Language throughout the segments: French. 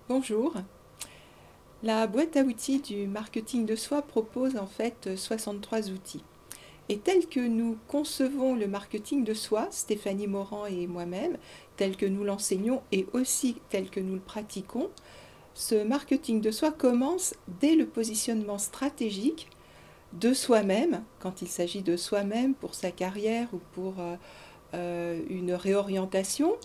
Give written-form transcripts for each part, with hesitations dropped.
Bonjour. La boîte à outils du marketing de soi propose en fait 63 outils. Et tel que nous concevons le marketing de soi, Stéphanie Morand et moi-même, tel que nous l'enseignons et aussi tel que nous le pratiquons, ce marketing de soi commence dès le positionnement stratégique de soi-même, quand il s'agit de soi-même pour sa carrière ou pour une réorientation,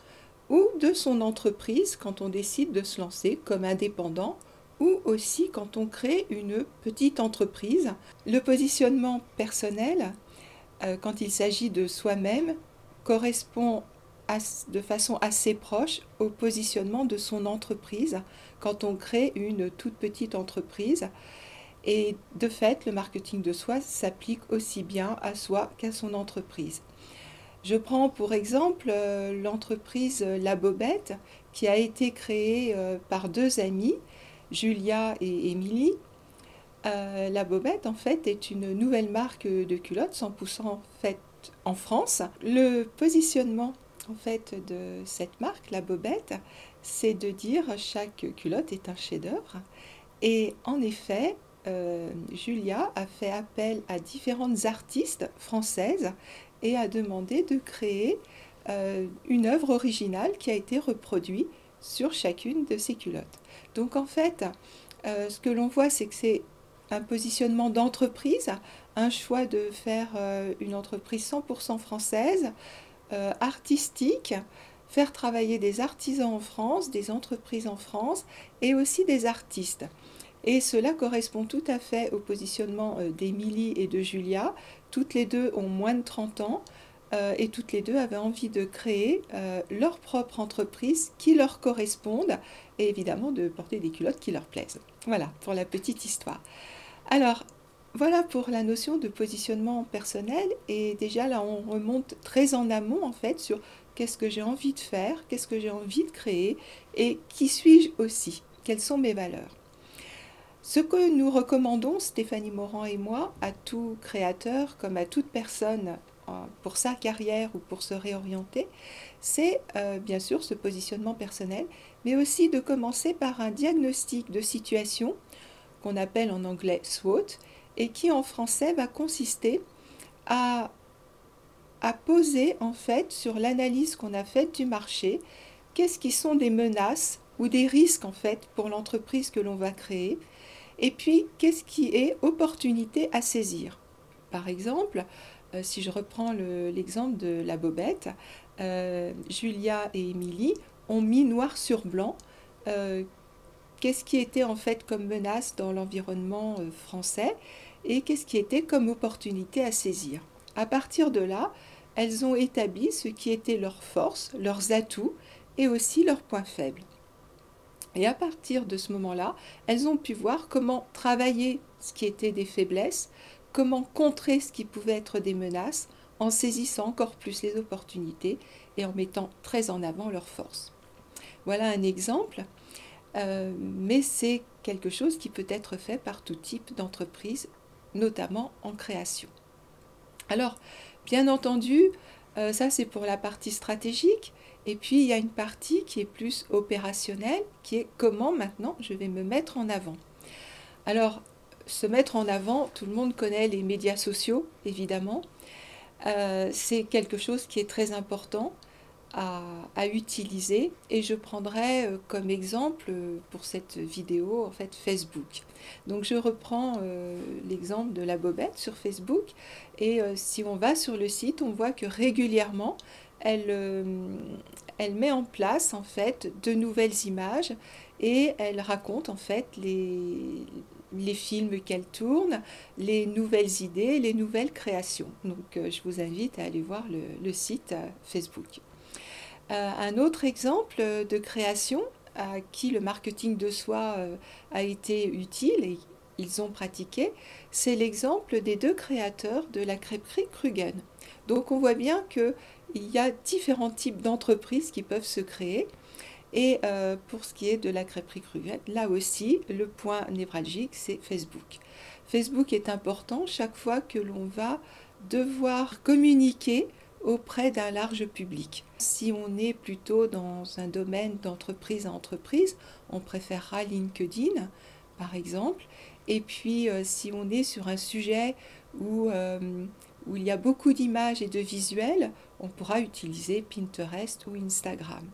ou de son entreprise quand on décide de se lancer comme indépendant ou aussi quand on crée une petite entreprise. Le positionnement personnel, quand il s'agit de soi-même, correspond de façon assez proche au positionnement de son entreprise quand on crée une toute petite entreprise. Et de fait, le marketing de soi s'applique aussi bien à soi qu'à son entreprise. Je prends pour exemple l'entreprise La Bobette qui a été créée par deux amies, Julia et Émilie. La Bobette en fait est une nouvelle marque de culottes 100% faite en France. Le positionnement en fait de cette marque, La Bobette, c'est de dire chaque culotte est un chef-d'œuvre. Et en effet, Julia a fait appel à différentes artistes françaises et a demandé de créer une œuvre originale qui a été reproduite sur chacune de ces culottes. Donc en fait, ce que l'on voit, c'est que c'est un positionnement d'entreprise, un choix de faire une entreprise 100% française, artistique, faire travailler des artisans en France, des entreprises en France et aussi des artistes. Et cela correspond tout à fait au positionnement d'Émilie et de Julia. Toutes les deux ont moins de 30 ans et toutes les deux avaient envie de créer leur propre entreprise qui leur corresponde et évidemment de porter des culottes qui leur plaisent. Voilà pour la petite histoire. Alors, voilà pour la notion de positionnement personnel et déjà là on remonte très en amont en fait sur qu'est-ce que j'ai envie de faire, qu'est-ce que j'ai envie de créer et qui suis-je aussi, quelles sont mes valeurs. Ce que nous recommandons, Stéphanie Morand et moi, à tout créateur comme à toute personne pour sa carrière ou pour se réorienter, c'est bien sûr ce positionnement personnel, mais aussi de commencer par un diagnostic de situation qu'on appelle en anglais SWOT et qui en français va consister à poser en fait sur l'analyse qu'on a faite du marché, qu'est-ce qui sont des menaces ou des risques en fait pour l'entreprise que l'on va créer. Et puis, qu'est-ce qui est opportunité à saisir? Par exemple, si je reprends l'exemple de La Bobette, Julia et Émilie ont mis noir sur blanc qu'est-ce qui était en fait comme menace dans l'environnement français et qu'est-ce qui était comme opportunité à saisir. À partir de là, elles ont établi ce qui était leurs forces, leurs atouts et aussi leurs points faibles. Et à partir de ce moment-là, elles ont pu voir comment travailler ce qui était des faiblesses, comment contrer ce qui pouvait être des menaces, en saisissant encore plus les opportunités et en mettant très en avant leurs forces. Voilà un exemple, mais c'est quelque chose qui peut être fait par tout type d'entreprise, notamment en création. Alors, bien entendu, ça c'est pour la partie stratégique. Et puis il y a une partie qui est plus opérationnelle, qui est comment maintenant je vais me mettre en avant. Alors, se mettre en avant, tout le monde connaît les médias sociaux, évidemment. C'est quelque chose qui est très important à utiliser. Et je prendrai comme exemple pour cette vidéo, en fait, Facebook. Donc je reprends l'exemple de La Bobette sur Facebook. Et si on va sur le site, on voit que régulièrement, elle met en place en fait de nouvelles images et elle raconte en fait les films qu'elle tourne, les nouvelles idées, les nouvelles créations. Donc je vous invite à aller voir le site Facebook. Un autre exemple de création à qui le marketing de soi a été utile et ils ont pratiqué, c'est l'exemple des deux créateurs de la crêperie Kruggen. Donc on voit bien qu'il y a différents types d'entreprises qui peuvent se créer. Et pour ce qui est de la crêperie Kruggen, là aussi, le point névralgique, c'est Facebook. Facebook est important chaque fois que l'on va devoir communiquer auprès d'un large public. Si on est plutôt dans un domaine d'entreprise à entreprise, on préférera LinkedIn, par exemple. Et puis, si on est sur un sujet où il y a beaucoup d'images et de visuels, on pourra utiliser Pinterest ou Instagram.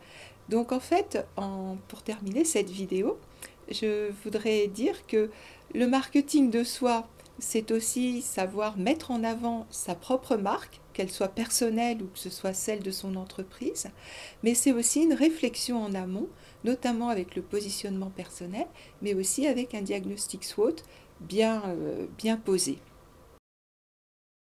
Donc en fait, pour terminer cette vidéo, je voudrais dire que le marketing de soi, c'est aussi savoir mettre en avant sa propre marque, qu'elle soit personnelle ou que ce soit celle de son entreprise, mais c'est aussi une réflexion en amont, notamment avec le positionnement personnel, mais aussi avec un diagnostic SWOT bien posé.